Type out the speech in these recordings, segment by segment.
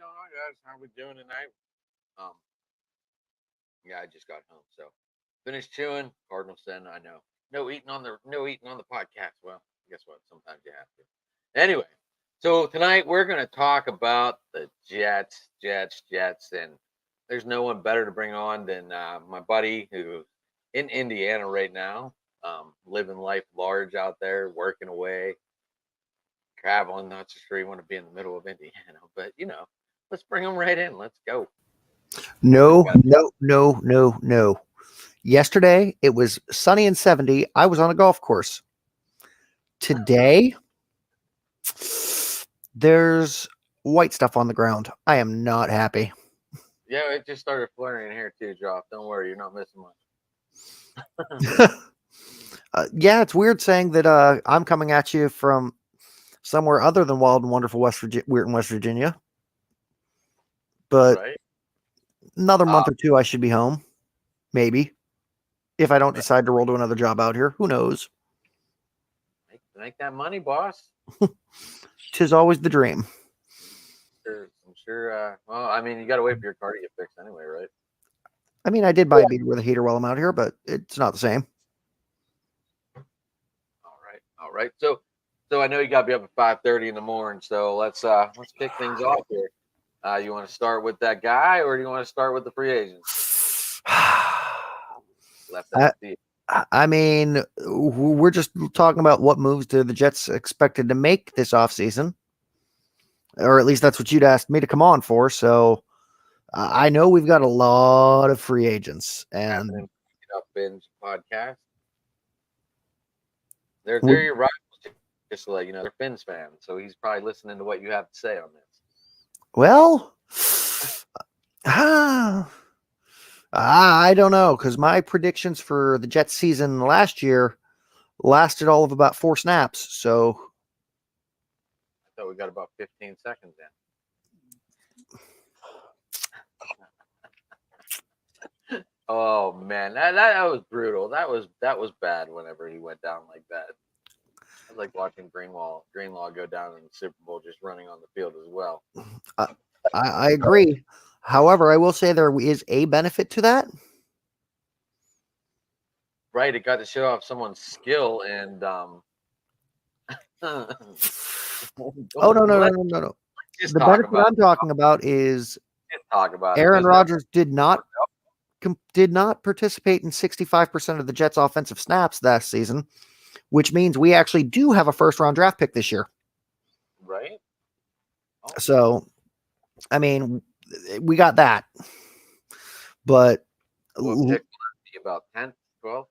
going on, guys? How we doing tonight? Um, yeah, I just got home, so finished chewing. Cardinal sin, I know. No eating on the podcast. Well, guess what? Sometimes you have to. Anyway, so tonight we're gonna talk about the Jets, and there's no one better to bring on than my buddy who's in Indiana right now, living life large out there, working away, traveling. Not so sure you want to be in the middle of Indiana, but let's bring them right in. Let's go. What we No, got? no, no, no, no. Yesterday it was sunny and 70. I was on a golf course. Today there's white stuff on the ground. I am not happy. Yeah, it just started flaring here too, Joff. Don't worry, you're not missing much. Yeah, it's weird saying that I'm coming at you from somewhere other than wild and wonderful West Virginia. But Right? another Uh, month or two, I should be home. Maybe if I don't man, decide to roll to another job out here. Who knows? make that money, boss. Tis always the dream. I'm sure. Well, I mean, you got to wait for your car to get fixed anyway, right? I mean, I did buy a beater with a heater while I'm out here, but it's not the same. All right. So I know you got to be up at 5:30 in the morning. So let's kick things off here. You want to start with that guy, or do you want to start with the free agents? Left that I, to you. I mean, we're just talking about what moves do the Jets expected to make this offseason, or at least that's what you'd asked me to come on for. So I know we've got a lot of free agents, and Happening up binge podcast. They're we, your rivals, just to let you know. They're Finns fans, so he's probably listening to what you have to say on this. well, I don't know because my predictions for the Jets season last year lasted all of about 4 snaps. So I thought we got about 15 seconds in. Oh man, that was brutal. That was bad. Whenever he went down like that, I was like watching Greenlaw go down in the Super Bowl, just running on the field as well. I, I agree. However, I will say there is a benefit to that. Right, it got to show off someone's skill and Oh no, no, no, let's no, no, no. just The talk benefit about I'm talking about is it Aaron because they're Rodgers did not participate in 65% of the Jets' offensive snaps last season, which means we actually do have a first-round draft pick this year. right. Oh, So, I mean, we got that, but what pick will that be? About 10th, 12th?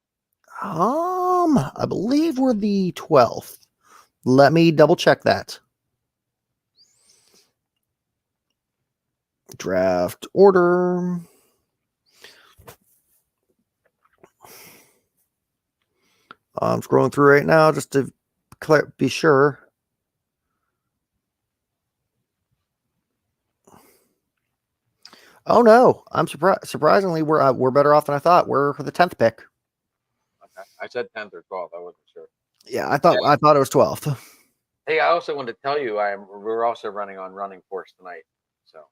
I believe we're the 12th. Let me double check that. Draft order. I'm scrolling through right now just to be sure. Oh no, I'm surprised. Surprisingly, we're better off than I thought. We're for the 10th pick. Okay, I said 10th or 12th. I wasn't sure. Yeah, I thought it was 12th. Hey, I also wanted to tell you we're also running on Running Force tonight, so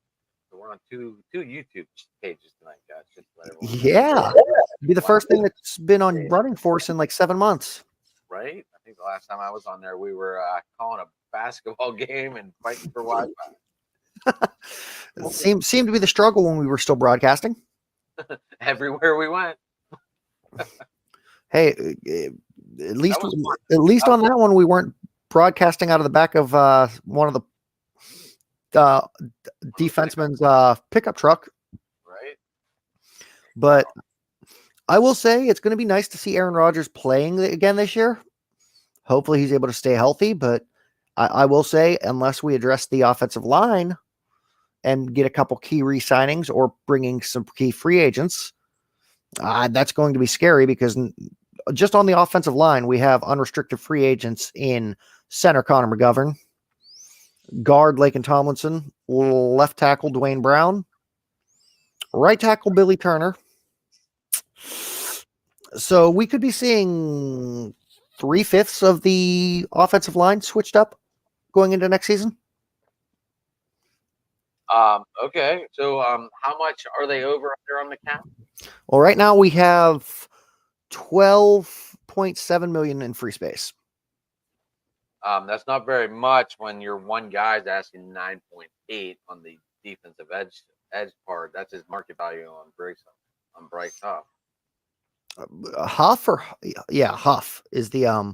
we're on two YouTube pages tonight, guys. Just to let everyone know. Yeah, be the Wow. first thing that's been on Running Force in like 7 months. Right? I think the last time I was on there, we were calling a basketball game and fighting for Wi-Fi. It seemed to be the struggle when we were still broadcasting. Everywhere we went. Hey, at least on that one we weren't broadcasting out of the back of one of the defenseman's pickup truck. Right. But I will say it's going to be nice to see Aaron Rodgers playing again this year. Hopefully he's able to stay healthy, but I will say unless we address the offensive line and get a couple key re-signings or bringing some key free agents, that's going to be scary because just on the offensive line, we have unrestricted free agents in center Connor McGovern, guard Laken Tomlinson, left tackle Dwayne Brown, right tackle Billy Turner. So we could be seeing 3/5 of the offensive line switched up going into next season. Okay. So how much are they over under on the cap? Well, right now we have 12.7 million in free space. That's not very much when your one guy's asking 9.8 on the defensive edge part. That's his market value on Bryce Huff. Huff or yeah, Huff is the Yeah,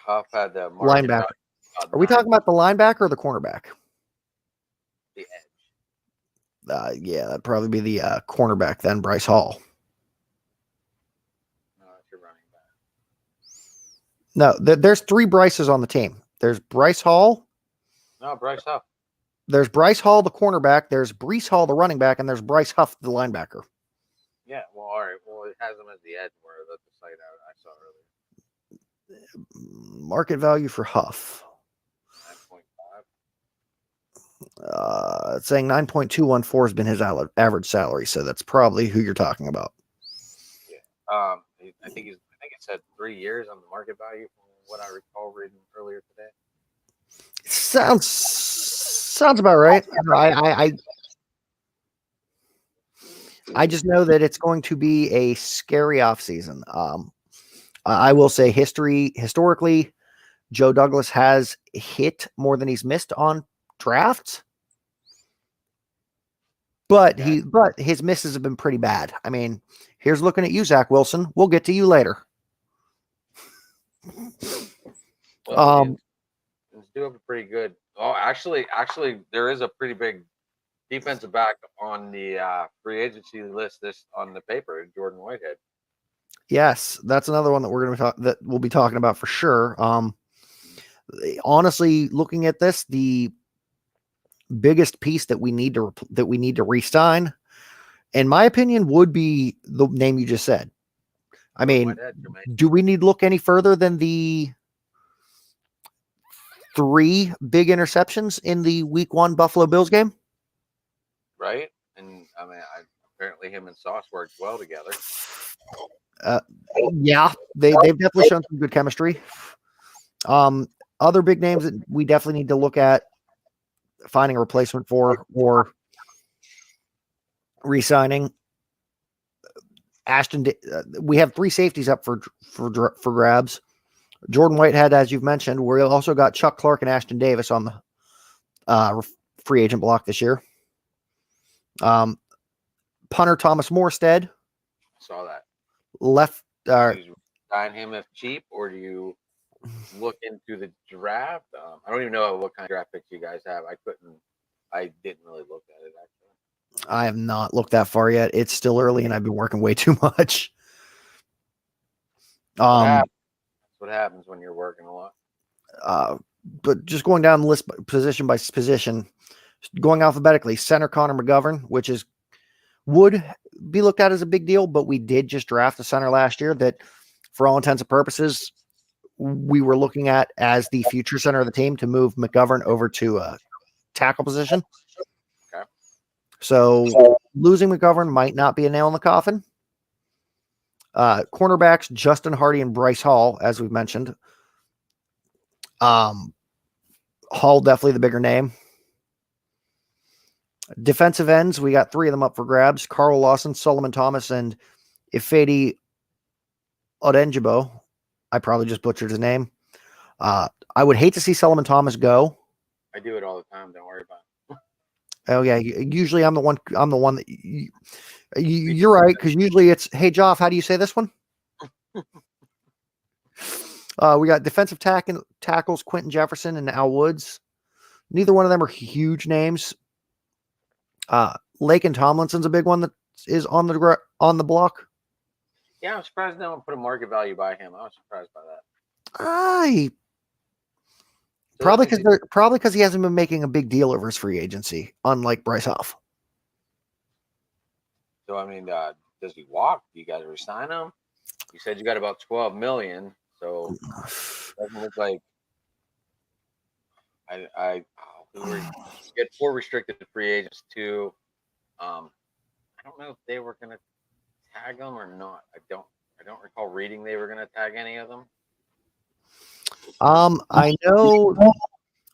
Huff had the market linebacker. value. Are we talking about the linebacker or the cornerback? The edge? Yeah, that'd probably be the cornerback then, Bryce Hall. No, that's your running back. No, there's 3 Bryces on the team. There's Bryce Hall. No, Bryce Huff. There's Bryce Hall, the cornerback. There's Brees Hall, the running back, and there's Bryce Huff, the linebacker. Yeah, well, all right. Well, it has him as the edge where the site I saw earlier. Market value for Huff. 9.5. It's saying 9.214 has been his average salary, so that's probably who you're talking about. Yeah. I think it said 3 years on the market value from what I recall reading earlier today. Sounds about right. I just know that it's going to be a scary offseason. I will say historically, Joe Douglas has hit more than he's missed on drafts. But his misses have been pretty bad. I mean, here's looking at you, Zach Wilson. We'll get to you later. Well, he's doing pretty good. Oh, actually, there is a pretty big defensive back on the free agency list. This on the paper, Jordan Whitehead. Yes, that's another one that we'll be talking about for sure. Honestly, looking at this, the biggest piece that we need to re-sign, in my opinion, would be the name you just said. I mean, do we need to look any further than the 3 big interceptions in the Week 1 Buffalo Bills game? Right, and I mean, apparently him and Sauce worked well together. Yeah, they've definitely shown some good chemistry. Other big names that we definitely need to look at finding a replacement for or re-signing. We have 3 safeties up for grabs. Jordan Whitehead, as you've mentioned. We also got Chuck Clark and Ashton Davis on the free agent block this year. Punter Thomas Morstead. Saw that. Left. Do you sign him if cheap, or do you look into the draft? I don't even know what kind of draft picks you guys have. I didn't really look at it actually. I have not looked that far yet. It's still early, and I've been working way too much. That's what happens when you're working a lot. But just going down the list position by position, going alphabetically, center Connor McGovern, which would be looked at as a big deal, but we did just draft a center last year that, for all intents and purposes, we were looking at as the future center of the team to move McGovern over to a tackle position. Okay. So losing McGovern might not be a nail in the coffin. Cornerbacks, Justin Hardy and Bryce Hall, as we've mentioned. Hall, definitely the bigger name. Defensive ends, we got 3 of them up for grabs. Carl Lawson, Solomon Thomas, and Ifedi Odenjibo. I probably just butchered his name. I would hate to see Solomon Thomas go. I do it all the time. Don't worry about it. Oh yeah, usually I'm the one that you're right, because usually it's, hey Joff, how do you say this one? We got defensive tackles Quentin Jefferson and Al Woods. Neither one of them are huge names. Laken Tomlinson's a big one that is on the block. Yeah, I'm surprised no one put a market value by him. I was surprised by that. Probably because he hasn't been making a big deal over his free agency, unlike Bryce Huff. So I mean, does he walk? Do you guys resign him? You said you got about 12 million, so it doesn't look like we get 4 restricted free agents too. I don't know if they were going to tag them or not. I don't recall reading they were going to tag any of them. I know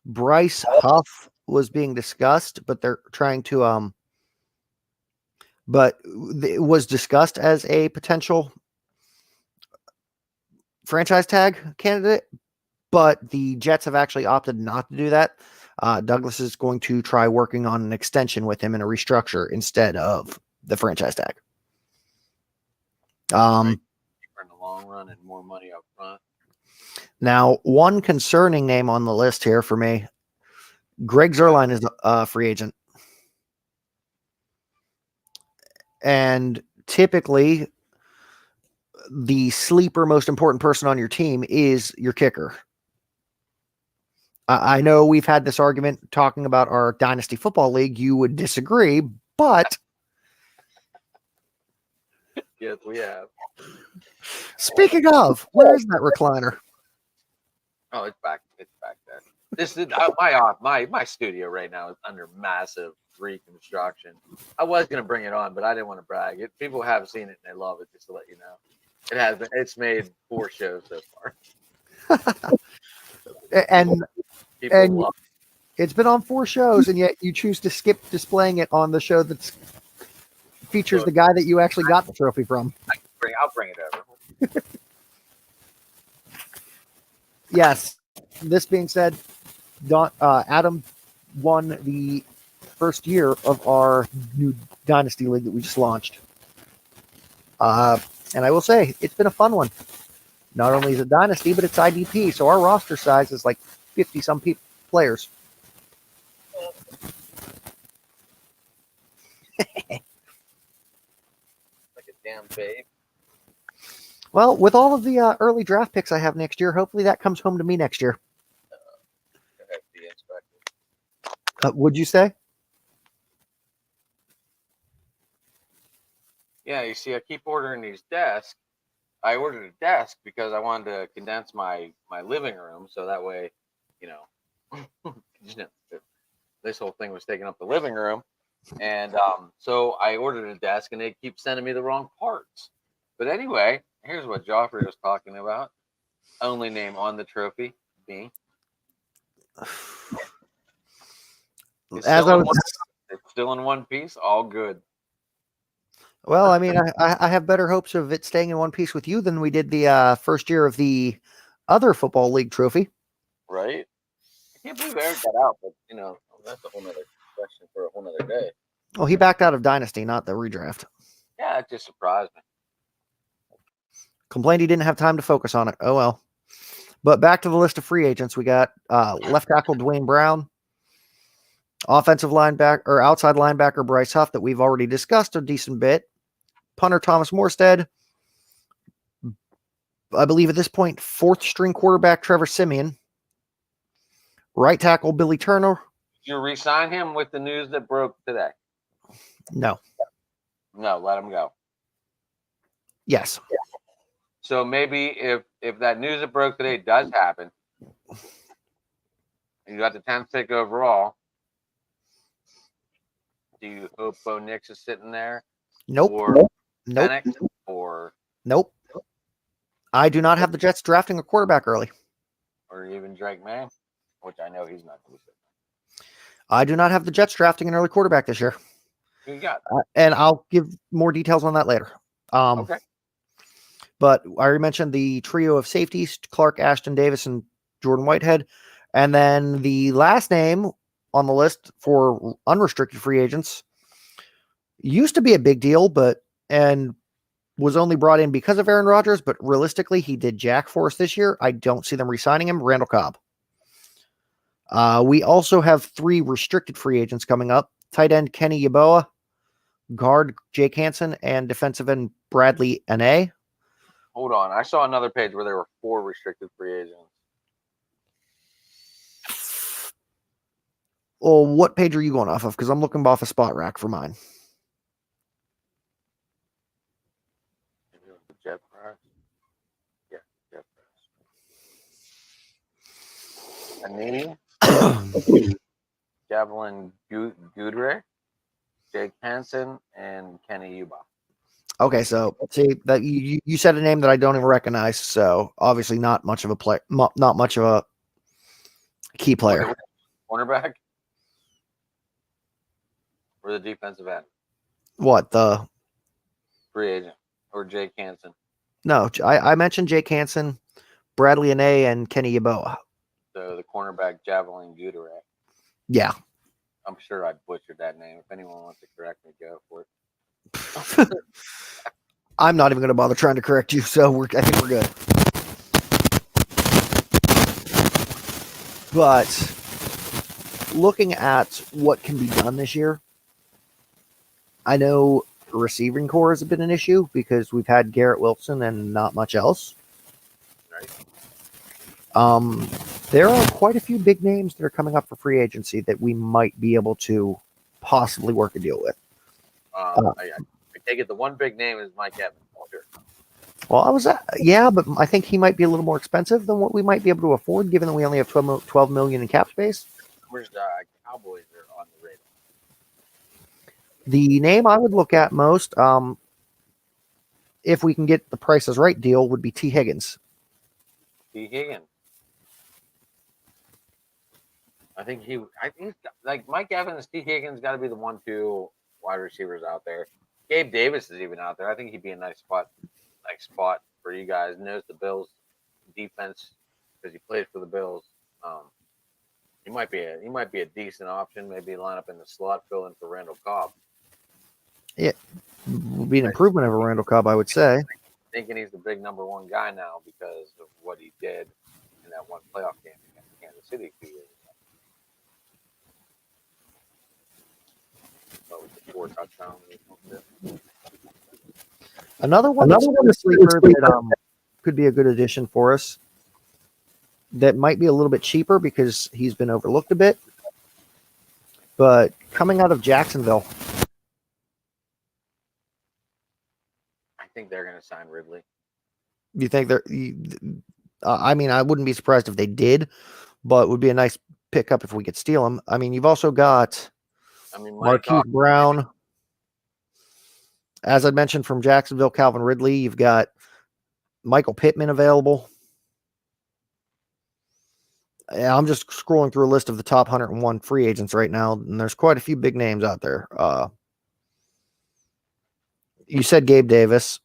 Bryce Huff was being discussed, but they're trying to but it was discussed as a potential franchise tag candidate, but the Jets have actually opted not to do that. Douglas is going to try working on an extension with him and a restructure instead of the franchise tag. Right. For in the long run and more money up front. Now, one concerning name on the list here for me, Greg Zuerlein is a free agent. And typically, the sleeper most important person on your team is your kicker. I know we've had this argument talking about our Dynasty Football League. You would disagree, but Yes, we have. Speaking of, where is that recliner? Oh, it's back there. This is my studio right now is under massive reconstruction. I was gonna bring it on, but I didn't want to brag. People have seen it and they love it. Just to let you know, it's made 4 shows so far. and People love it. It's been on 4 shows, and yet you choose to skip displaying it on the show that features the guy that you actually got the trophy from. I'll bring it over. Yes. This being said, Adam won the first year of our new Dynasty League that we just launched. And I will say, it's been a fun one. Not only is it Dynasty, but it's IDP, so our roster size is like 50-some players. Like a damn babe. Well, with all of the early draft picks I have next year, hopefully that comes home to me next year. Would you say? Yeah, you see, I keep ordering these desks. I ordered a desk because I wanted to condense my living room, so that way, this whole thing was taking up the living room, and so I ordered a desk, and they keep sending me the wrong parts. But anyway, here's what Joffrey was talking about. Only name on the trophy, me. It's still in one piece, all good. Well, I mean, I have better hopes of it staying in one piece with you than we did the first year of the other football league trophy. Right? I can't believe Eric got out, but that's a whole nother question for a whole nother day. Well, he backed out of Dynasty, not the redraft. Yeah, it just surprised me. Complained he didn't have time to focus on it. Oh well. But back to the list of free agents, we got left tackle Dwayne Brown, offensive linebacker or outside linebacker Bryce Huff that we've already discussed a decent bit. Punter Thomas Morstead. I believe at this point, 4th string quarterback Trevor Siemian. Right tackle Billy Turner. Did you re-sign him with the news that broke today? No. No, let him go. Yes. So maybe if that news that broke today does happen, and you got the 10th pick overall, do you hope Bo Nix is sitting there? Nope. Or nope. Penix, or nope. I do not have the Jets drafting a quarterback early. Or even Drake May, which I know he's not going to sit. I do not have the Jets drafting an early quarterback this year. Who you got? And I'll give more details on that later. Okay. But I already mentioned the trio of safeties, Clark, Ashton Davis, and Jordan Whitehead. And then the last name on the list for unrestricted free agents used to be a big deal, and was only brought in because of Aaron Rodgers, but realistically, he did jack for us this year. I don't see them re-signing him. Randall Cobb. We also have 3 restricted free agents coming up. Tight end Kenny Yeboah, guard Jake Hansen, and defensive end Bradley Anae. Hold on. I saw another page where there were 4 restricted free agents. Well, what page are you going off of? Because I'm looking off a spot rack for mine. Jeff Price. Yeah, Jeff Price. Anini, Javelin Goodrich, Jake Hansen, and Kenny Yeboah. Okay, so see that you said a name that I don't even recognize, so obviously not much of a play, not much of a key player. Cornerback. or the defensive end, What the? free agent, or Jake Hansen. No, I mentioned Jake Hansen, Bradley Ane, and Kenny Yeboah. So the cornerback Javelin Gutierrez. Yeah. I'm sure I butchered that name. If anyone wants to correct me, go for it. I'm not even going to bother trying to correct you, so I think we're good. But looking at what can be done this year, I know receiving core has been an issue because we've had Garrett Wilson and not much else. Right. There are quite a few big names that are coming up for free agency that we might be able to possibly work a deal with. I take it the one big name is Mike Evans. Sure. Well, yeah, but I think he might be a little more expensive than what we might be able to afford, given that we only have 12 million in cap space. Where's the Cowboys are on the radar? The name I would look at most, if we can get the prices right deal, would be T. Higgins. T. Higgins. I think like Mike Evans, T. Higgins got to be the 1-2 wide receivers out there. Gabe Davis is even out there. I think he'd be a nice spot for you guys. Knows the Bills defense because he plays for the Bills. He might be a decent option. Maybe line up in the slot, fill in for Randall Cobb. Yeah, would be an improvement over Randall Cobb, I would say. Thinking he's the big number one guy now because of what he did in that one playoff game against Kansas City 2 years ago. With 4 touchdowns. Another one that's a sleeper that could be a good addition for us. That might be a little bit cheaper because he's been overlooked a bit. But coming out of Jacksonville, I think they're going to sign Ridley. You think I mean, I wouldn't be surprised if they did, but it would be a nice pickup if we could steal him. I mean, you've also got Marquise Brown. As I mentioned, from Jacksonville, Calvin Ridley. You've got Michael Pittman available. I'm just scrolling through a list of the top 101 free agents right now, and there's quite a few big names out there. You said Gabe Davis.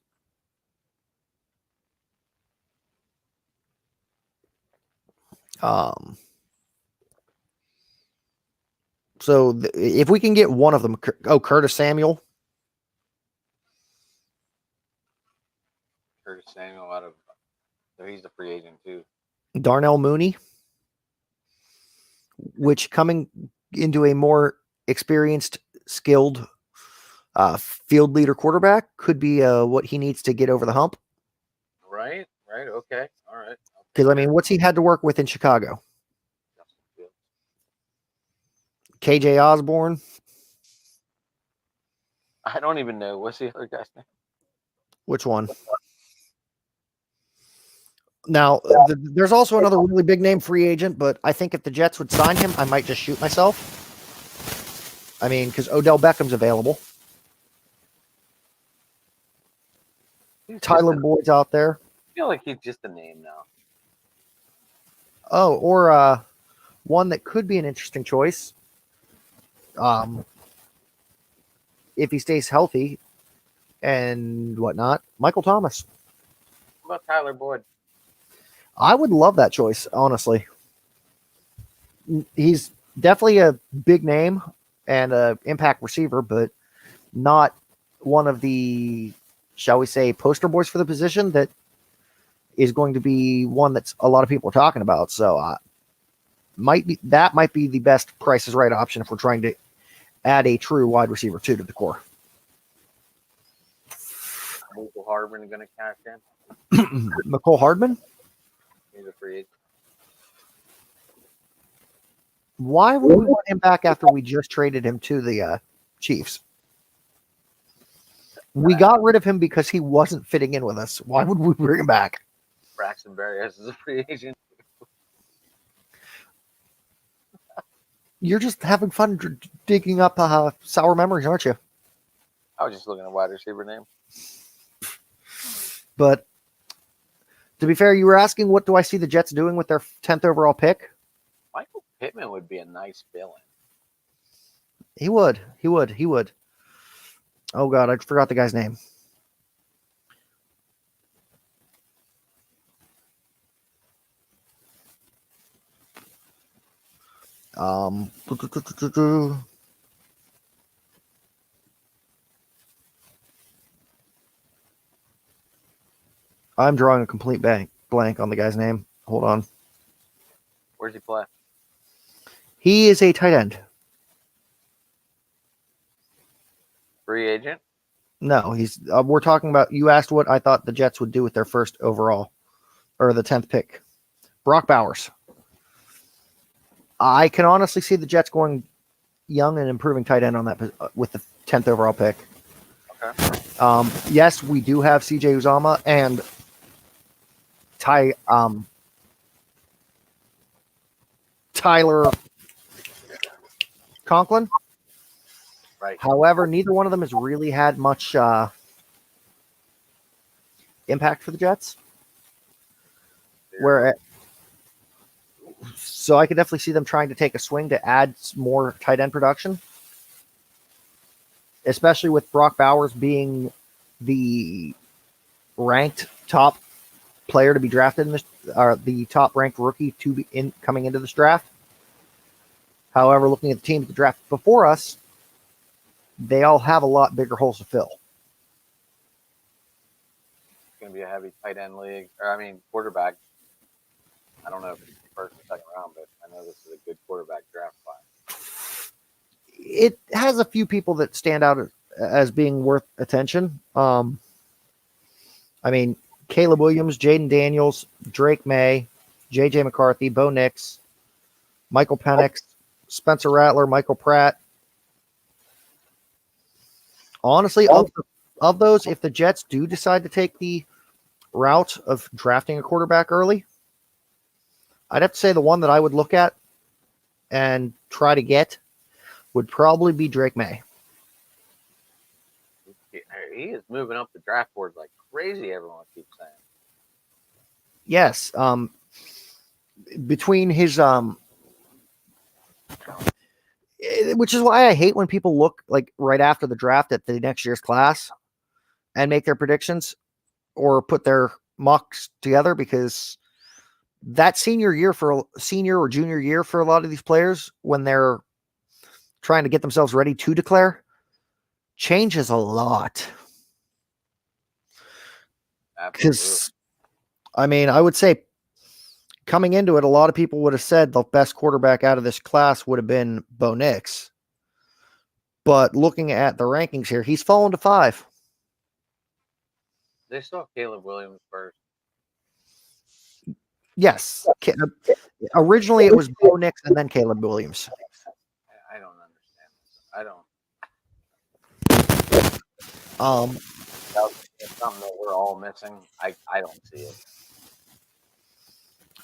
So if we can get one of them, Curtis Samuel. Curtis Samuel so he's a free agent too. Darnell Mooney, which coming into a more experienced, skilled field leader quarterback could be what he needs to get over the hump. Right. Okay. All right. Because, I mean, what's he had to work with in Chicago? KJ Osborne. I don't even know. What's the other guy's name? Which one? Now, there's also another really big name free agent, but I think if the Jets would sign him, I might just shoot myself. I mean, because Odell Beckham's available. Tyler Boyd's out there. I feel like he's just a name now. Oh, or one that could be an interesting choice. If he stays healthy and whatnot, Michael Thomas. What about Tyler Boyd? I would love that choice, honestly. He's definitely a big name and an impact receiver, but not one of the, shall we say, poster boys for the position that is going to be one that's a lot of people are talking about. So might be the best Price is Right option if we're trying to add a true wide receiver to the core. Michael Hardman going to cash in? Mecole Hardman? He's a free agent. Why would we want him back after we just traded him to the Chiefs? We got rid of him because he wasn't fitting in with us. Why would we bring him back? Braxton Berrios is a free agent. You're just having fun digging up sour memories, aren't you? I was just looking at wide receiver name. But to be fair, you were asking what do I see the Jets doing with their 10th overall pick? Michael Pittman would be a nice fill-in. He would. He would. He would. Oh God, I forgot the guy's name. Um, I'm drawing a complete blank on the guy's name. Hold on. Where's he play? He is a tight end. Free agent? No, he's. We're talking about. You asked what I thought the Jets would do with their first overall, or the 10th pick. Brock Bowers. I can honestly see the Jets going young and improving tight end on that with the 10th overall pick. Okay. Yes, we do have CJ Uzama and Tyler Conklin. Right. However, neither one of them has really had much impact for the Jets. So I could definitely see them trying to take a swing to add more tight end production, especially with Brock Bowers being the ranked top player to be drafted in this, or the top ranked rookie to be coming into this draft. However, looking at the teams that drafted before us, they all have a lot bigger holes to fill. It's going to be a heavy tight end league, quarterback. I don't know if it's the first or second round, but I know this is a good quarterback draft class. It has a few people that stand out as being worth attention. Caleb Williams, Jaden Daniels, Drake May, J.J. McCarthy, Bo Nix, Michael Penix, Spencer Rattler, Michael Pratt. Honestly, of those, if the Jets do decide to take the route of drafting a quarterback early, I'd have to say the one that I would look at and try to get would probably be Drake May. He is moving up the draft board like crazy, everyone keeps saying. Yes. Between his which is why I hate when people look like right after the draft at the next year's class and make their predictions or put their mocks together, because that senior or junior year for a lot of these players, when they're trying to get themselves ready to declare, changes a lot. Because, I would say coming into it, a lot of people would have said the best quarterback out of this class would have been Bo Nix. But looking at the rankings here, he's fallen to 5. They saw Caleb Williams first. Yes. Originally, it was Bo Nix and then Caleb Williams. I don't understand this. It's something that we're all missing. I don't see it.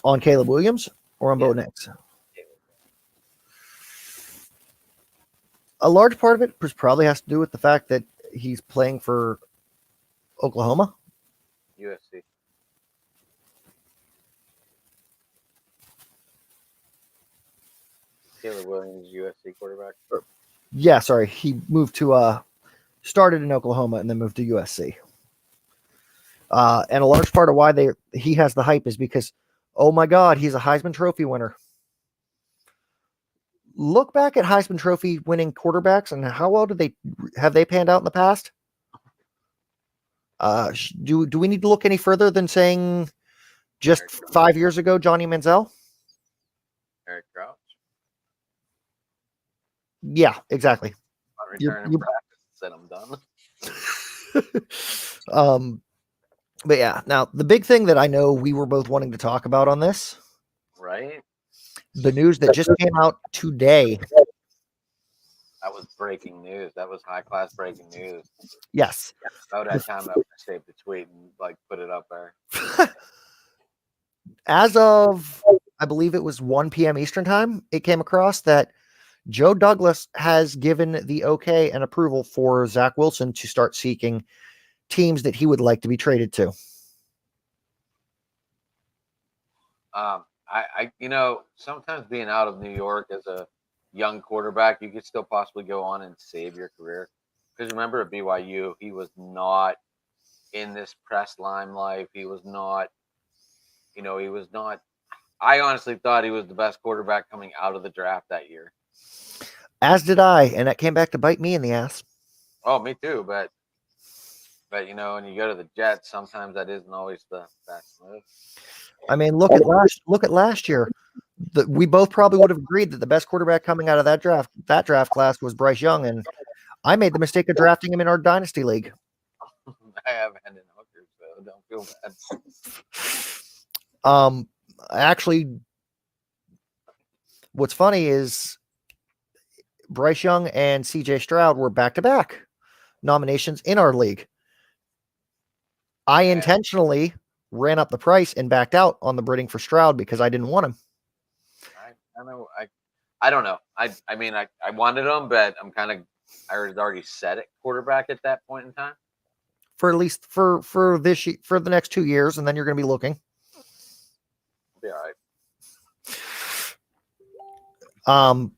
On Caleb Williams or on Bo Nix? A large part of it probably has to do with the fact that he's playing for Oklahoma. USC. Caleb Williams, USC quarterback. Yeah, sorry. He moved to started in Oklahoma and then moved to USC. And a large part of why he has the hype is because, oh my God, he's a Heisman Trophy winner. Look back at Heisman Trophy winning quarterbacks and how well have they panned out in the past? Do we need to look any further than saying just 5 years ago, Johnny Manziel? Eric Crouch. Yeah, exactly. Return in practice, said I'm done. But yeah, now the big thing that I know we were both wanting to talk about on this, right? The news that just came out today. That was breaking news. That was high class breaking news. Yes. About that time I saved the tweet and put it up there. As of, I believe it was 1 p.m. Eastern time, it came across that Joe Douglas has given the okay and approval for Zach Wilson to start seeking teams that he would like to be traded to. I sometimes being out of New York as a young quarterback, you could still possibly go on and save your career. Because remember at BYU, he was not in this press limelight. He was not, he was not. I honestly thought he was the best quarterback coming out of the draft that year. As did I, and that came back to bite me in the ass. Oh, me too. But when you go to the Jets, sometimes that isn't always the best move. I mean, look at last year. We both probably would have agreed that the best quarterback coming out of that draft class was Bryce Young, and I made the mistake of drafting him in our dynasty league. I have Hendon Hooker, so don't feel bad. Actually, what's funny is Bryce Young and CJ Stroud were back-to-back nominations in our league. I intentionally ran up the price and backed out on the bidding for Stroud because I didn't want him. I don't know. I mean, I wanted him, but I was already set at quarterback at that point in time. For at least for the next 2 years, and then you're going to be looking. Be all right.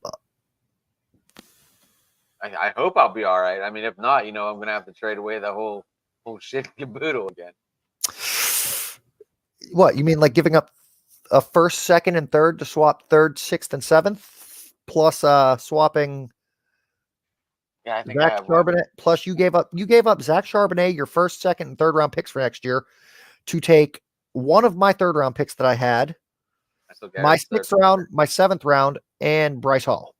I hope I'll be all right. I mean, if not, I'm going to have to trade away the whole shit caboodle again. What, you mean like giving up a first, second, and third to swap third, sixth, and seventh, plus swapping I think Zach Charbonnet, plus you gave up Zach Charbonnet, your first, second, and third round picks for next year to take one of my third round picks that I had, my sixth round, my seventh round, and Breece Hall.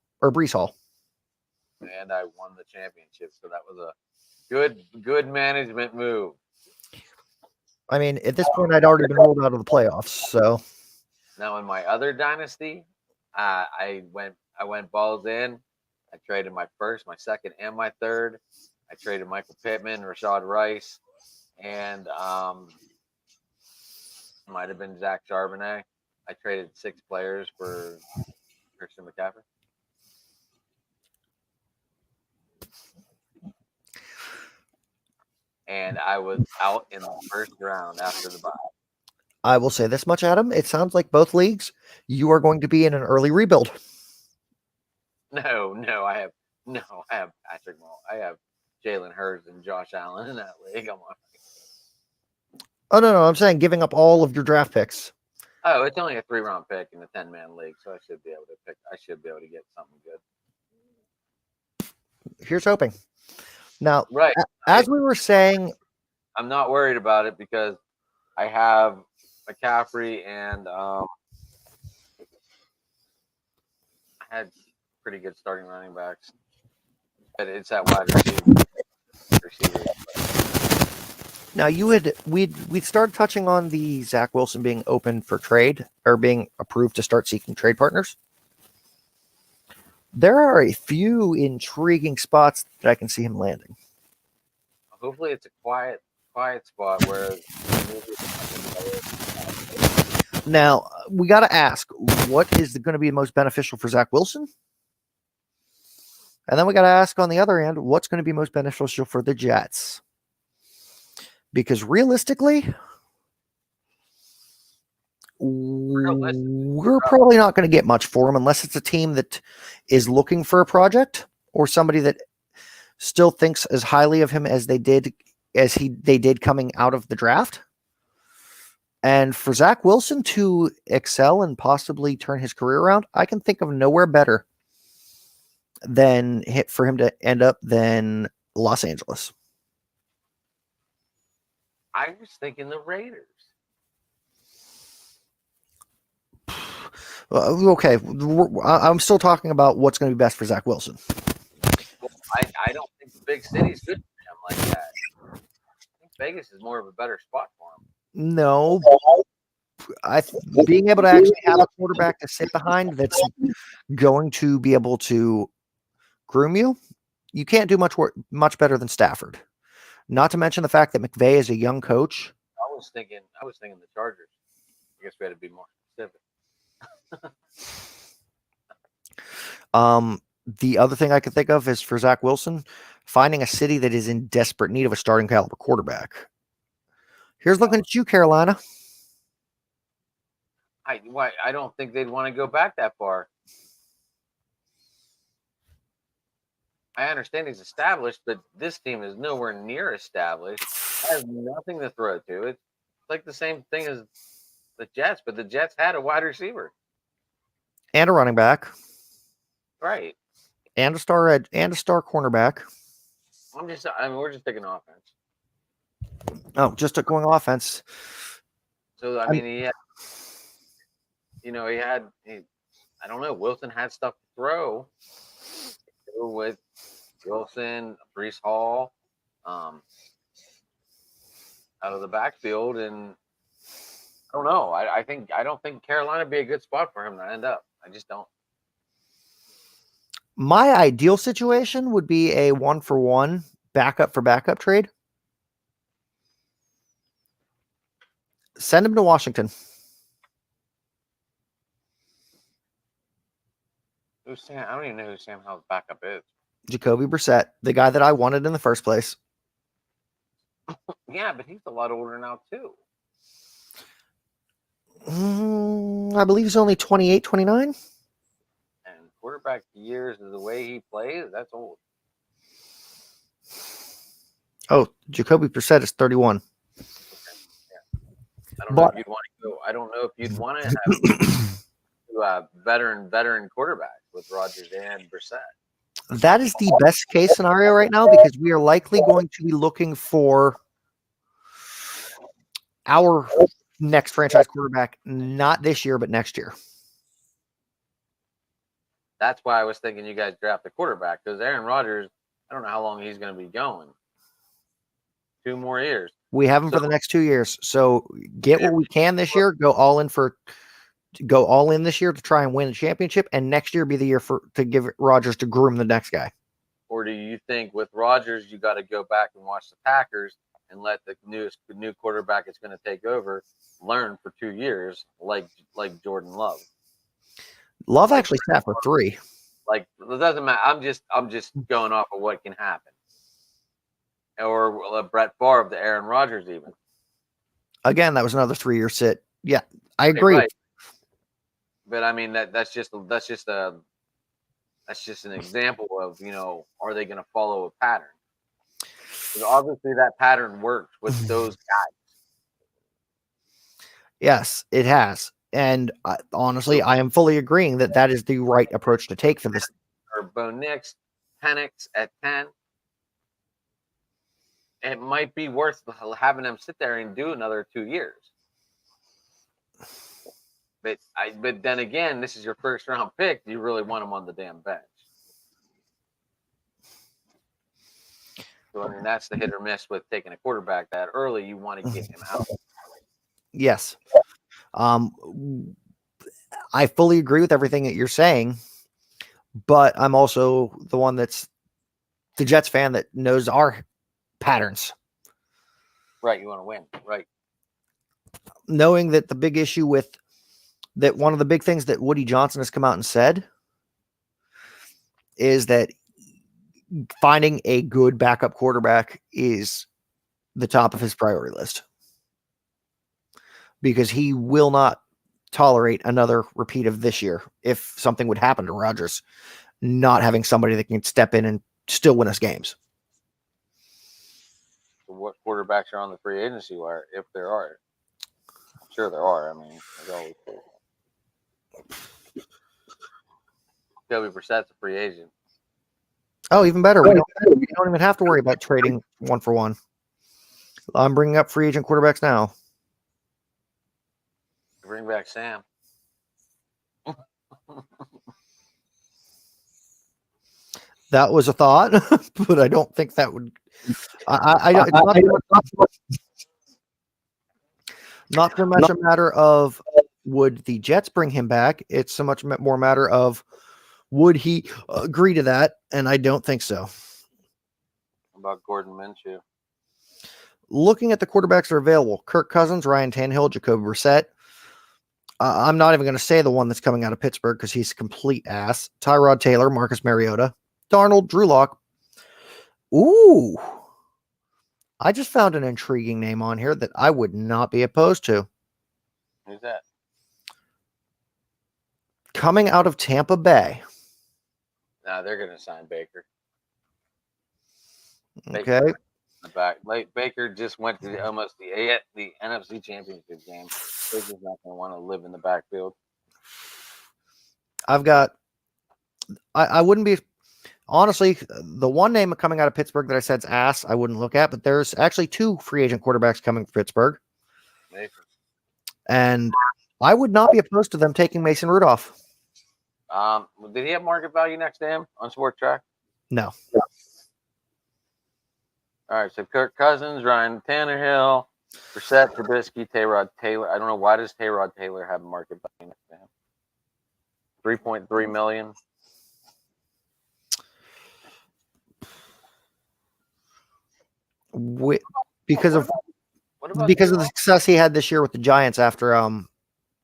And I won the championship, so that was a good management move. I mean, at this point, I'd already been rolled out of the playoffs. So now in my other dynasty, I went balls in. I traded my first, my second, and my third. I traded Michael Pittman, Rashad Rice, and might have been Zach Charbonnet. I traded 6 players for Christian McCaffrey. And I was out in the first round after the bye. I will say this much, Adam. It sounds like both leagues, you are going to be in an early rebuild. No, I have Patrick Mahomes. I have Jalen Hurts and Josh Allen in that league. I'm on. Oh no, I'm saying giving up all of your draft picks. Oh, it's only a 3-round pick in the 10-man league, so I should be able to get something good. Here's hoping. Now, right, as we were saying, I'm not worried about it because I have McCaffrey and I had pretty good starting running backs. But it's that wide receiver. Now we'd started touching on the Zach Wilson being open for trade or being approved to start seeking trade partners. There are a few intriguing spots that I can see him landing. Hopefully it's a quiet spot where. Now, we got to ask, what is going to be most beneficial for Zach Wilson? And then we got to ask on the other end, what's going to be most beneficial for the Jets? Because realistically, we're probably not going to get much for him unless it's a team that is looking for a project or somebody that still thinks as highly of him as they did coming out of the draft. And for Zach Wilson to excel and possibly turn his career around, I can think of nowhere better than for him to end up than Los Angeles. I was thinking the Raiders. Okay, I'm still talking about what's going to be best for Zach Wilson. Well, I don't think the big city's good for him like that. I think Vegas is more of a better spot for him. No, being able to actually have a quarterback to sit behind that's going to be able to groom you, you can't do much better than Stafford. Not to mention the fact that McVay is a young coach. I was thinking the Chargers. I guess we had to be more specific. The other thing I could think of is for Zach Wilson, finding a city that is in desperate need of a starting caliber quarterback. Here's looking at you, Carolina. I don't think they'd want to go back that far. I understand he's established, but this team is nowhere near established. Has nothing to throw to. It's like the same thing as the Jets, but the Jets had a wide receiver, and a running back, right? and a star edge, and a star cornerback. I mean, we're just taking offense. Oh, just going offense. So I mean, he had, I don't know. Wilson had stuff to throw with Wilson, Brees Hall, out of the backfield, and I don't know. I don't think Carolina would be a good spot for him to end up. I just don't. My ideal situation would be a 1-for-1 backup for backup trade. Send him to Washington. Who's Sam? I don't even know who Sam Howell's backup is. Jacoby Brissett, the guy that I wanted in the first place. Yeah, but he's a lot older now too. I believe he's only 28, 29. And quarterback years is the way he plays. That's old. Oh, Jacoby Brissett is 31. Okay. Yeah. I don't know if you'd want to go. I don't know if you'd want to have veteran quarterback with Rodgers and Brissett. That is the best case scenario right now because we are likely going to be looking for our next franchise quarterback, not this year, but next year. That's why I was thinking you guys draft the quarterback because Aaron Rodgers, I don't know how long he's going to be going. 2 more years. We have him for the next 2 years. So get what we can this year. Go all in this year to try and win a championship, and next year be the year to give Rodgers to groom the next guy. Or do you think with Rodgers you got to go back and watch the Packers and let the new quarterback that's going to take over learn for 2 years, like Jordan Love? Love actually sat for 3. Like it doesn't matter. I'm just going off of what can happen. Or Brett Favre to Aaron Rodgers even. Again, that was another 3-year sit. Yeah, I agree. Right. But I mean that's just an example of, are they going to follow a pattern? Because obviously that pattern worked with those guys. Yes, it has. And honestly, I am fully agreeing that is the right approach to take for this. Or Bo Nix, Penix at 10. It might be worth having them sit there and do another 2 years. But then again, this is your first round pick. Do you really want him on the damn bench? So I mean, that's the hit or miss with taking a quarterback that early. You want to get him out. Yes. I fully agree with everything that you're saying, but I'm also the one that's the Jets fan that knows our patterns. Right. You want to win. Right. Knowing that the big issue with that, one of the big things that Woody Johnson has come out and said is that finding a good backup quarterback is the top of his priority list because he will not tolerate another repeat of this year. If something would happen to Rodgers, not having somebody that can step in and still win us games. So what quarterbacks are on the free agency wire, if there are? I'm sure there are. I mean, there's always Jacoby Brissett's a free agent. Oh, even better. We don't even have to worry about trading 1-for-1. I'm bringing up free agent quarterbacks now. Bring back Sam. That was a thought, but I don't think that would. Not so much a matter of would the Jets bring him back. It's so much more matter of would he agree to that, and I don't think so. About Gordon Minshew. Looking at the quarterbacks that are available: Kirk Cousins, Ryan Tannehill, Jacoby Brissett. I'm not even going to say the one that's coming out of Pittsburgh because he's a complete ass. Tyrod Taylor, Marcus Mariota, Darnold, Drew Lock. Ooh. I just found an intriguing name on here that I would not be opposed to. Who's that? Coming out of Tampa Bay. Nah, they're going to sign Baker. Baker Okay. in the back. Late Baker just went to almost the NFC Championship game. Baker's not going to want to live in the backfield. I've got. I wouldn't be honestly the one name coming out of Pittsburgh that I said's ass. I wouldn't look at, but there's actually 2 free agent quarterbacks coming from Pittsburgh, Mason. and I would not be opposed to them taking Mason Rudolph. Did he have market value next to him on Sport Track? No. All right, so Kirk Cousins, Ryan Tannehill, Brissett, Trubisky, Tyrod Taylor. I don't know, why does Tyrod Taylor have market value next to him? 3.3 million. Because of the success he had this year with the Giants after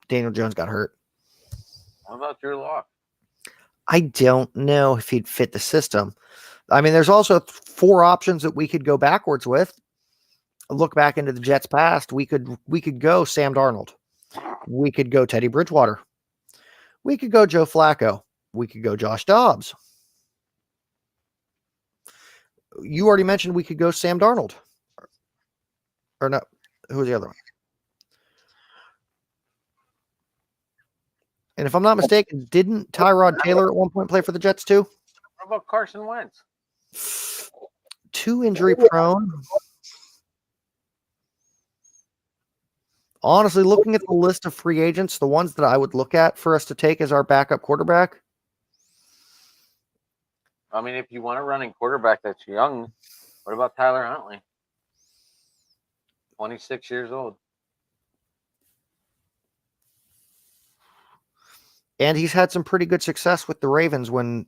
Daniel Jones got hurt. What about Drew Lock? I don't know if he'd fit the system. I mean, there's also 4 options that we could go backwards with. Look back into the Jets' past. We could go Sam Darnold. We could go Teddy Bridgewater. We could go Joe Flacco. We could go Josh Dobbs. You already mentioned we could go Sam Darnold. Or no, who was the other one? And if I'm not mistaken, didn't Tyrod Taylor at one point play for the Jets too? What about Carson Wentz? Too injury prone. Honestly, looking at the list of free agents, the ones that I would look at for us to take as our backup quarterback. I mean, if you want a running quarterback that's young, what about Tyler Huntley? 26 years old. And he's had some pretty good success with the Ravens when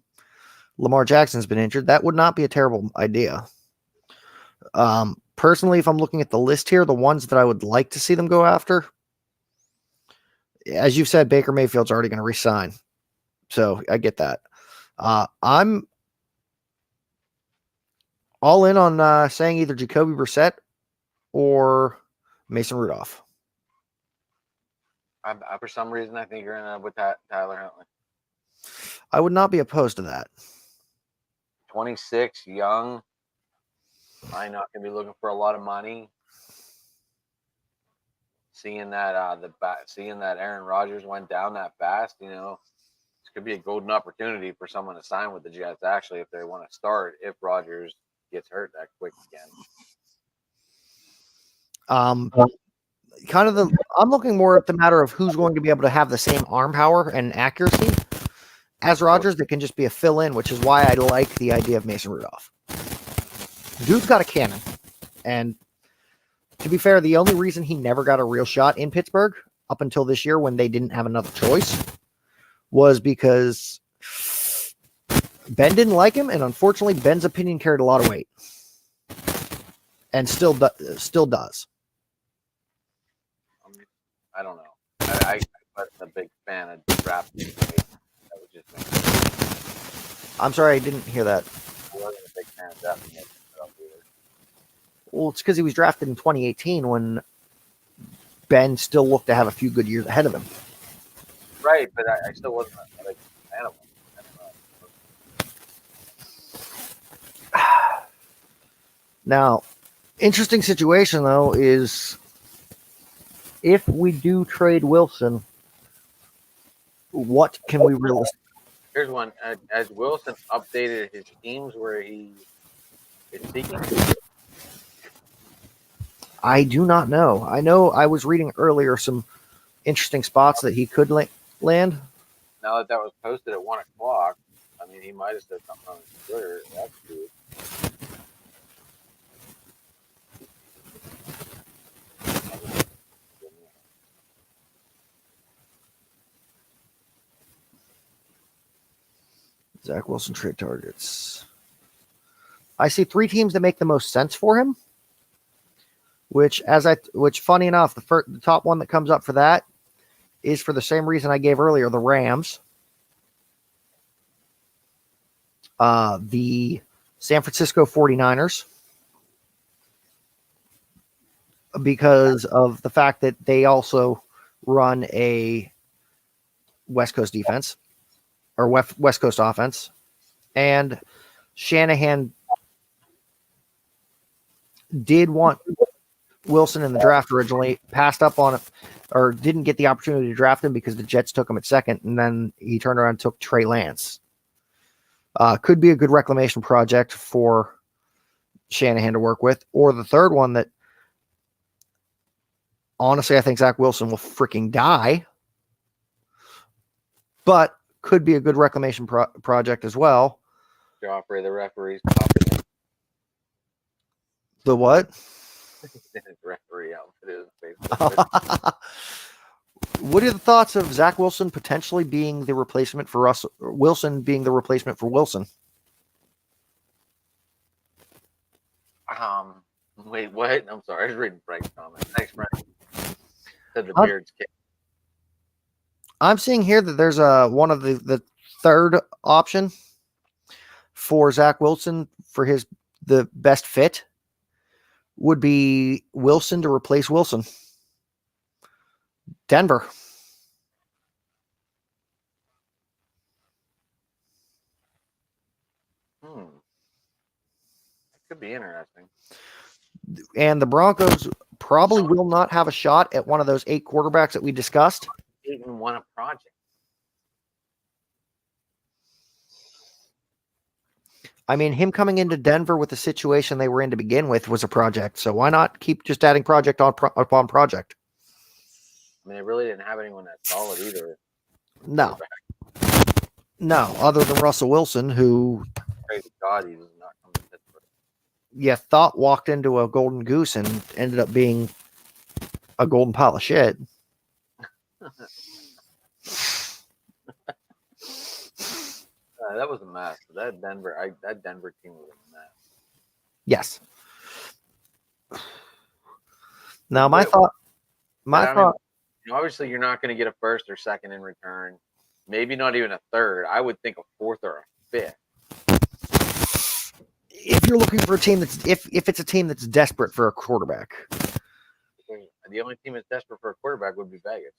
Lamar Jackson's been injured. That would not be a terrible idea. Personally, if I'm looking at the list here, the ones that I would like to see them go after, as you've said, Baker Mayfield's already going to resign. So I get that. I'm all in on saying either Jacoby Brissett or Mason Rudolph. For some reason, I think you're in with that Tyler Huntley. I would not be opposed to that. 26, young. I'm not going to be looking for a lot of money. Seeing that Aaron Rodgers went down that fast, this could be a golden opportunity for someone to sign with the Jets. Actually, if they want to start, if Rodgers gets hurt that quick again. I'm looking more at the matter of who's going to be able to have the same arm power and accuracy as Rodgers that can just be a fill-in, which is why I like the idea of Mason Rudolph. Dude's got a cannon. And to be fair, the only reason he never got a real shot in Pittsburgh up until this year when they didn't have another choice was because Ben didn't like him, and unfortunately, Ben's opinion carried a lot of weight. And still does. I don't know. I wasn't a big fan of drafting. I'm sorry, I didn't hear that. I wasn't a big fan of drafting it. Well, it's because he was drafted in 2018 when Ben still looked to have a few good years ahead of him. Right, but I still wasn't a big fan of him. Now, interesting situation, though, is if we do trade Wilson, what can we really... Here's one. Has Wilson updated his teams where he is seeking? I do not know. I know I was reading earlier some interesting spots that he could land. Now that was posted at 1 o'clock, I mean, he might have said something on his Twitter. That's good. Zach Wilson trade targets. I see 3 teams that make the most sense for him. Which funny enough, the top one that comes up for that is for the same reason I gave earlier, the Rams, the San Francisco 49ers, because of the fact that they also run a West Coast defense or West Coast offense, and Shanahan did want Wilson in the draft originally, passed up on it, or didn't get the opportunity to draft him because the Jets took him at second, and then he turned around and took Trey Lance. Could be a good reclamation project for Shanahan to work with. Or the third one that, honestly, I think Zach Wilson will freaking die, but could be a good reclamation project as well. Joffrey, the referee's popping The what? in his referee outfit is Facebook. What are the thoughts of Zach Wilson potentially being the replacement for Russell Wilson being the replacement for Wilson? Wait, what? I'm sorry. I was reading Frank's comment. Thanks, Frank. Said the Huh? beard's kick. I'm seeing here that there's one of the third option for Zach Wilson for the best fit would be Wilson to replace Wilson. Denver. Could be interesting. And the Broncos probably will not have a shot at one of those 8 quarterbacks that we discussed. Even won a project. I mean, him coming into Denver with the situation they were in to begin with was a project. So why not keep just adding project upon project? I mean, they really didn't have anyone that solid either. No. No, other than Russell Wilson, who Praise God, he does not come to Pittsburgh. you thought walked into a golden goose and ended up being a golden pile of shit. That was a mess. That Denver team was a mess. Yes. Now, my thought. Obviously, you're not going to get a first or second in return. Maybe not even a third. I would think a fourth or a fifth. If you're looking for a team if it's a team that's desperate for a quarterback, the only team that's desperate for a quarterback would be Vegas.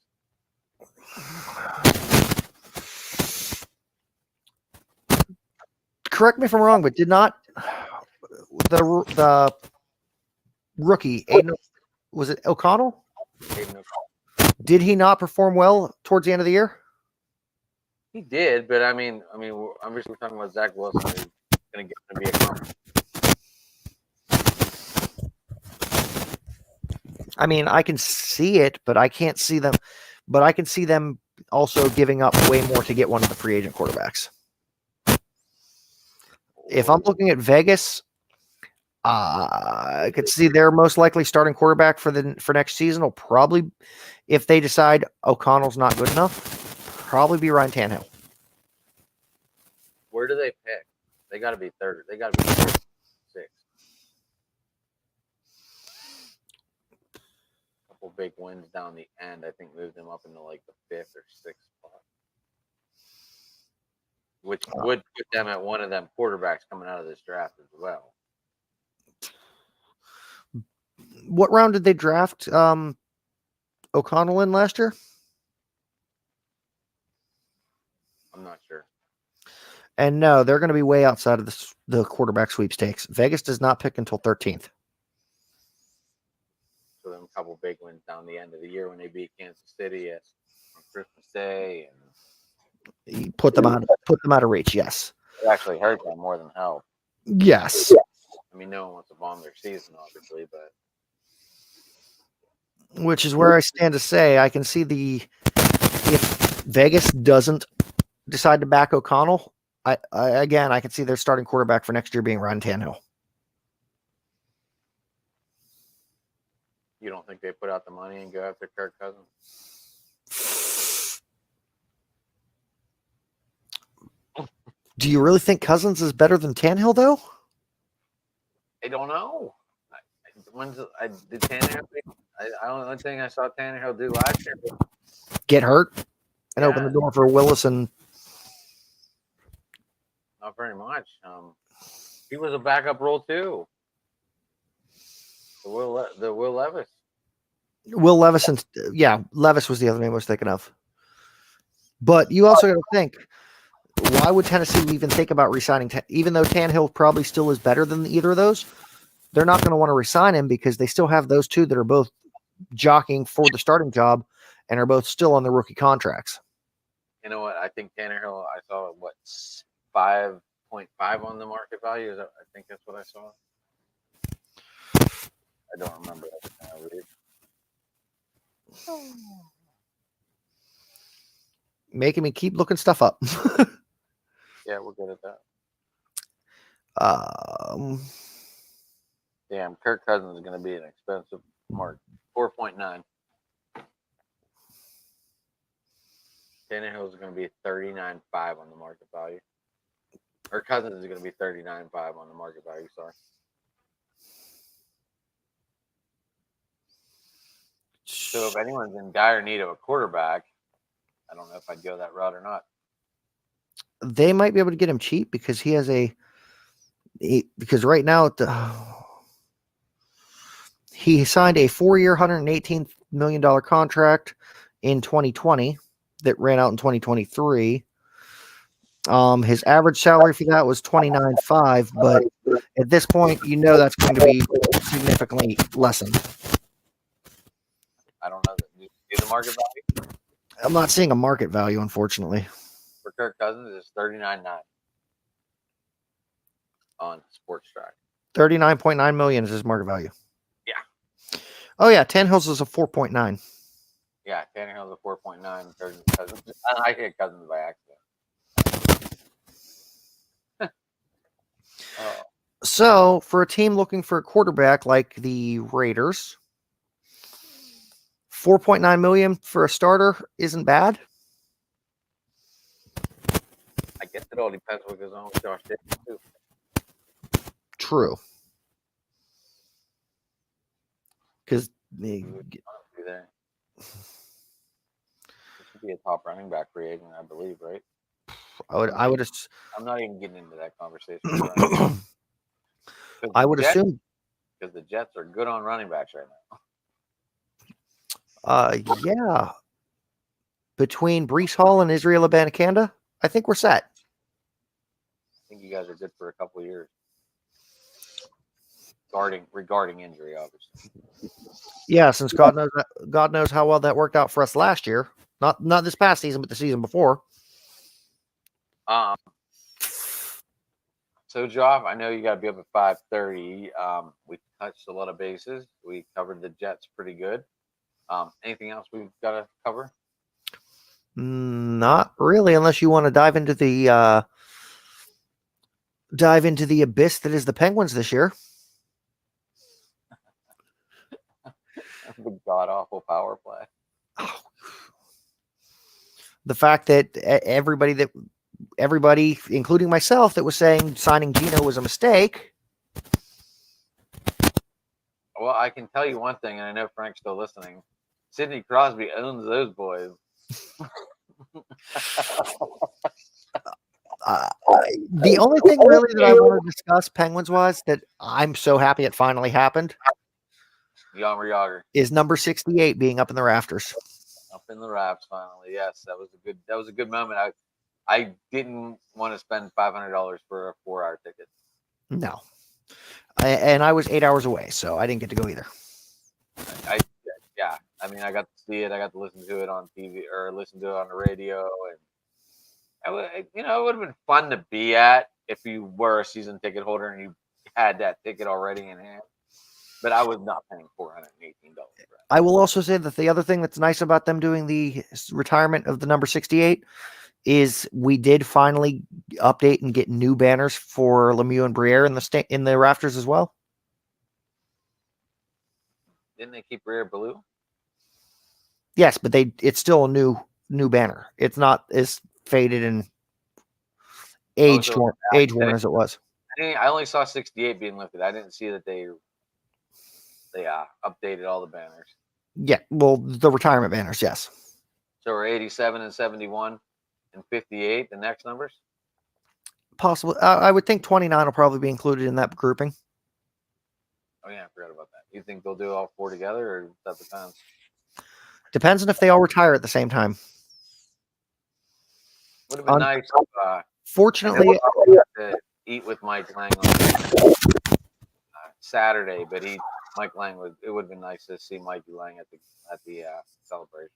Correct me if I'm wrong, but did not the rookie Aiden, was it O'Connell? Did he not perform well towards the end of the year? He did, but I mean, obviously we're talking about Zach Wilson. Who's going to get to be a compliment. I mean, I can see it, but I can't see them. But I can see them also giving up way more to get one of the free agent quarterbacks. If I'm looking at Vegas, I could see their most likely starting quarterback for next season will probably, if they decide O'Connell's not good enough, probably be Ryan Tannehill. Where do they pick? They got to be third. They got to be third, sixth. A couple big wins down the end, I think, moved them up into like the fifth or sixth spot, which would put them at one of them quarterbacks coming out of this draft as well. What round did they draft O'Connell in last year? I'm not sure. And no, they're going to be way outside of the quarterback sweepstakes. Vegas does not pick until 13th. So them a couple big wins down the end of the year when they beat Kansas City on Christmas Day, and You put them out of reach. Yes. it actually hurt them more than help. Yes. I mean, no one wants to bomb their season, obviously, but which is where I stand to say I can see if Vegas doesn't decide to back O'Connell, I can see their starting quarterback for next year being Ryan Tannehill. You don't think they put out the money and go after Kirk Cousins? Do you really think Cousins is better than Tannehill, though? I don't know. Did Tannehill? I don't know. The thing I saw Tannehill do last year. Get hurt and open the door for Willis and. Not very much. He was a backup role too. The Will Levis. Will Levis and Levis was the other name I was thinking of. But you also got to think, why would Tennessee even think about re-signing? Even though Tannehill probably still is better than either of those, they're not going to want to resign him because they still have those two that are both jockeying for the starting job and are both still on their rookie contracts. You know what? I think Tannehill, I saw 5.5 on the market value. I think that's what I saw. I don't remember. Making me keep looking stuff up. Yeah, we're good at that. Damn, Kirk Cousins is going to be an expensive mark. 4.9. Tannehill is going to be 39.5 on the market value. Or Cousins is going to be 39.5 on the market value. Sorry. So if anyone's in dire need of a quarterback, I don't know if I'd go that route or not. They might be able to get him cheap because he has because right now he signed a 4-year, $118 million contract in 2020 that ran out in 2023. His average salary for that was $29.5, but at this point, that's going to be significantly lessened. I don't know. Do you see the market value? I'm not seeing a market value, unfortunately. For Kirk Cousins, it's 39.9 on Sports Track. 39.9 million is his market value. Yeah. Oh yeah, Tannehill's is a 4.9. Yeah, Tannehill's a 4.9. Cousins. I hit Cousins by accident. So for a team looking for a quarterback like the Raiders, 4.9 million for a starter isn't bad. I guess it all depends what goes on with Josh Jacobs too. True. Because He should be a top running back free agent, I believe, right? I would. I'm not even getting into that conversation. I would assume because the Jets are good on running backs right now. Yeah. Between Breece Hall and Israel Abanikanda, I think we're set. I think you guys are good for a couple of years. Regarding injury, obviously. Yeah, since God knows how well that worked out for us last year. Not this past season, but the season before. So, Joff, I know you got to be up at 5:30. We touched a lot of bases. We covered the Jets pretty good. Anything else we've got to cover? Not really, unless you want to dive into the abyss that is the Penguins this year. The god-awful power play. The fact that everybody, including myself, that was saying signing Gino was a mistake. Well, I can tell you one thing, and I know Frank's still listening. Sidney Crosby owns those boys. The only thing really that I want to discuss Penguins-wise that I'm so happy it finally happened is number 68 being up in the rafters. Up in the raps finally. Yes, that was a good moment. I didn't want to spend $500 for a 4-hour ticket. No. And I was 8 hours away, so I didn't get to go either. Yeah. I mean, I got to see it. I got to listen to it on TV or listen to it on the radio, and it would have been fun to be at if you were a season ticket holder and you had that ticket already in hand. But I was not paying $418. I will also say that the other thing that's nice about them doing the retirement of the number 68 is we did finally update and get new banners for Lemieux and Briere in the rafters as well. Didn't they keep Briere blue? Yes, but it's still a new banner. It's not as faded and age worn as it was. I only saw 68 being lifted. I didn't see that they updated all the banners. Yeah, well, the retirement banners, yes. So we're 87 and 71 and 58, the next numbers? Possibly. I would think 29 will probably be included in that grouping. Oh, yeah, I forgot about that. You think they'll do all four together, or that depends? Depends on if they all retire at the same time. Would have been nice. Fortunately, to eat with Mike Lang on Saturday, but Mike Lang it would have been nice to see Mikey Lang at the celebration.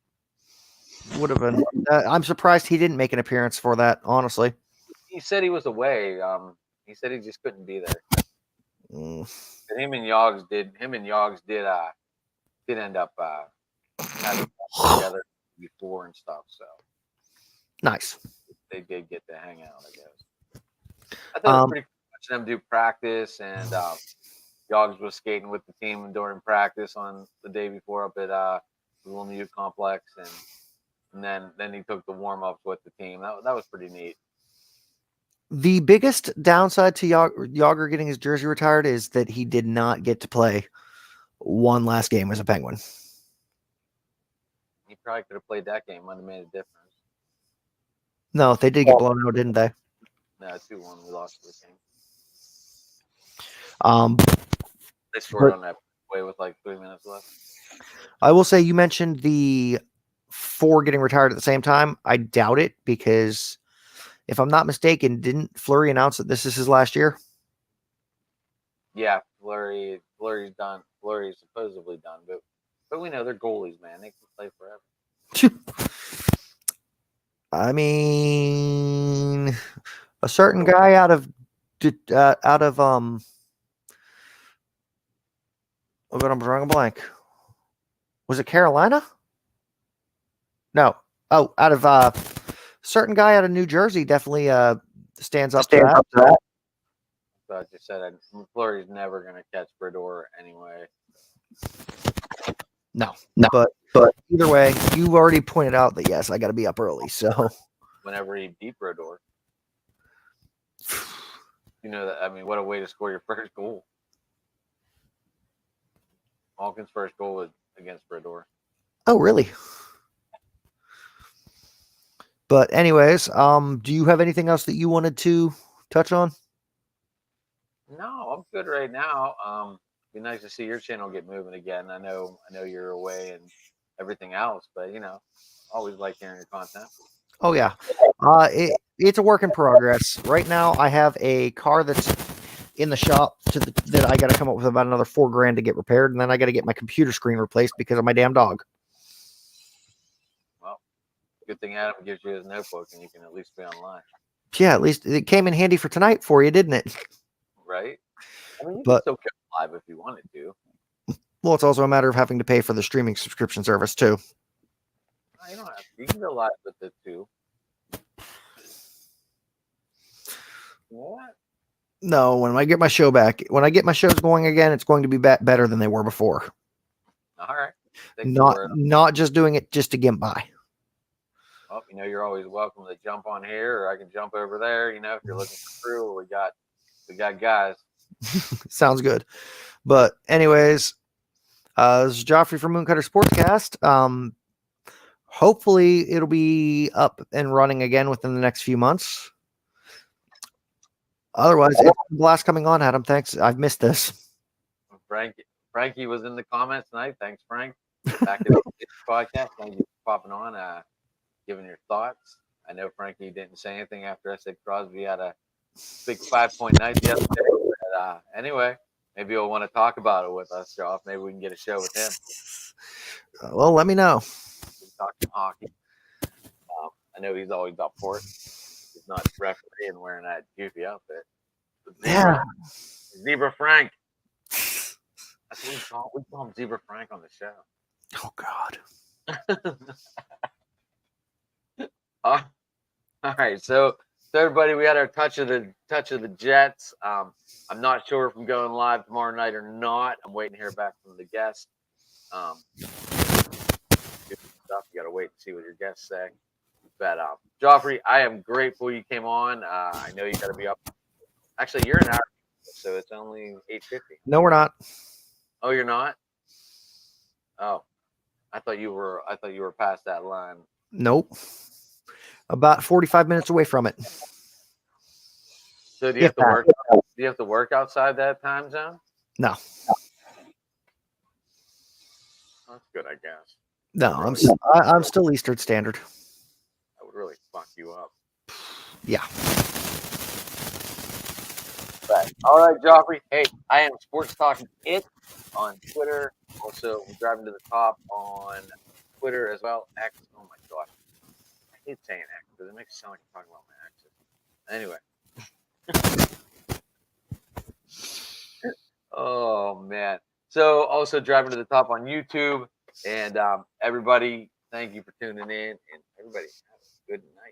Would have been. I'm surprised he didn't make an appearance for that. Honestly, He said he was away. He said he just couldn't be there. Mm. And him and Yogs did end up having together before and stuff. So Nice. they did get to hang out, I guess. I thought it was pretty cool watching them do practice, and Yogs was skating with the team during practice on the day before up at the Little New Complex, and then he took the warm ups with the team. That was pretty neat. The biggest downside to Yager getting his jersey retired is that he did not get to play one last game as a Penguin. He probably could have played that game. Might have made a difference. No, they did get blown out, didn't they? No, 2-1. We lost the game. They scored on that way with like 3 minutes left. I will say you mentioned the 4 getting retired at the same time. I doubt it because if I'm not mistaken, didn't Fleury announce that this is his last year? Yeah, Fleury's done. Fleury's supposedly done, but we know they're goalies, man. They can play forever. I mean, a certain guy out of oh god, I'm drawing a blank. Was it Carolina? No. Oh, out of certain guy out of New Jersey definitely stands up to that. So I just said Fleury's never going to catch Brodeur anyway. No. But either way, you already pointed out that yes, I got to be up early. So whenever he beat Brodeur, you know that. I mean, what a way to score your first goal. Malkin's first goal was against Brodeur. Oh, really? But anyways, do you have anything else that you wanted to touch on? No, I'm good right now. Be nice to see your channel get moving again. I know you're away and everything else, but always like hearing your content. Oh yeah, it's a work in progress. Right now, I have a car that's in the shop that I got to come up with about another $4,000 to get repaired, and then I got to get my computer screen replaced because of my damn dog. Well, good thing Adam gives you his notebook, and you can at least be online. Yeah, at least it came in handy for tonight for you, didn't it? Right. I mean, you can still go live if you wanted to. Well, it's also a matter of having to pay for the streaming subscription service too. No, you don't have to. You can go live with it too. What? No, when I get my show back, when I get my shows going again, it's going to be better than they were before. All right. Not just doing it just to get by. Well, you're always welcome to jump on here, or I can jump over there. If you're looking for crew, we got guys. Sounds good. But anyways, this is Joffrey from Mooncutter Sportscast. Hopefully it'll be up and running again within the next few months. Otherwise, it's a blast coming on, Adam. Thanks. I've missed this. Frankie was in the comments tonight. Thanks, Frank. Back in the podcast. Thank you for popping on, giving your thoughts. I know Frankie didn't say anything after I said Crosby had a big 5-point night the other day. But, anyway, maybe he'll want to talk about it with us, Joff. Maybe we can get a show with him. Well, let me know. We're talking hockey. I know he's always up for it. He's not refereeing wearing that goofy outfit. Zebra Frank. That's what we call him Zebra Frank on the show. Oh God. All right, so everybody, we had our touch of the Jets. I'm not sure if I'm going live tomorrow night or not. I'm waiting to hear back from the guest. Stuff you got to wait and see what your guests say. But Joffrey, I am grateful you came on. I know you got to be up. Actually, you're an hour, so it's only 8:50. No, we're not. Oh, you're not? Oh, I thought you were past that line. Nope. About 45 minutes away from it. So do you have to work? Do you have to work outside that time zone? No. That's good, I guess. No, I'm still Eastern Standard. That would really fuck you up. Yeah. But all right, Joffrey. Hey, I am Sports Talking It on Twitter. Also, we're driving to the top on Twitter as well. X. Oh my gosh, I hate saying X because it makes it sound like I'm talking about my exes. Anyway. Oh man. So also driving to the top on YouTube. And everybody, thank you for tuning in. And everybody have a good night.